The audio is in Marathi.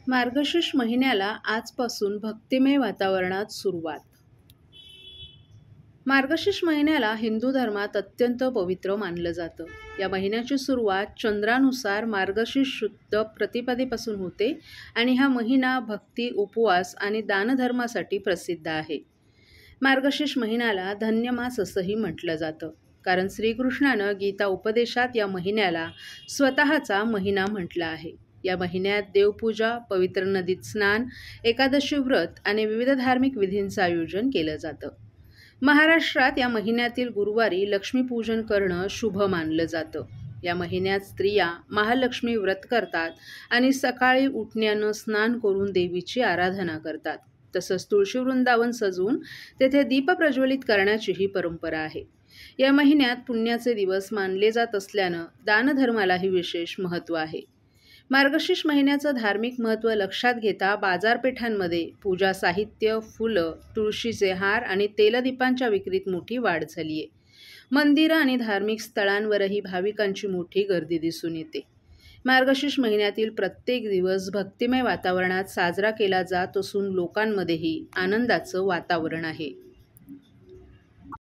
मार्गशीर्ष महिन्याला आजपासून भक्तिमय वातावरणात सुरुवात. मार्गशीर्ष महिन्याला हिंदू धर्मात अत्यंत पवित्र मानलं जातं. या महिन्याची सुरुवात चंद्रानुसार मार्गशीर्ष शुद्ध प्रतिपदेपासून होते आणि हा महिना भक्ती, उपवास आणि दानधर्मासाठी प्रसिद्ध आहे. मार्गशीर्ष महिन्याला धन्यमास असंही म्हटलं जातं, कारण श्रीकृष्णानं गीता उपदेशात या महिन्याला स्वतःचा महिना म्हटला आहे. या महिन्यात देवपूजा, पवित्र नदीत स्नान, एकादशी व्रत आणि विविध धार्मिक विधींचं आयोजन केलं जातं. महाराष्ट्रात या महिन्यातील गुरुवारी लक्ष्मीपूजन करणं शुभ मानलं जातं. या महिन्यात स्त्रिया महालक्ष्मी व्रत करतात आणि सकाळी उठण्यानं स्नान करून देवीची आराधना करतात. तसंच तुळशी वृंदावन सजवून तेथे दीप प्रज्वलित करण्याचीही परंपरा आहे. या महिन्यात पुण्याचे दिवस मानले जात असल्यानं दानधर्मालाही विशेष महत्त्व आहे. मार्गशीर्ष महिन्याचं धार्मिक महत्त्व लक्षात घेता बाजारपेठांमध्ये पूजा साहित्य, फुलं, तुळशीचे हार आणि तेलदीपांच्या विक्रीत मोठी वाढ झाली आहे. मंदिरं आणि धार्मिक स्थळांवरही भाविकांची मोठी गर्दी दिसून येते. मार्गशीर्ष महिन्यातील प्रत्येक दिवस भक्तिमय वातावरणात साजरा केला जात असून लोकांमध्येही आनंदाचं वातावरण आहे.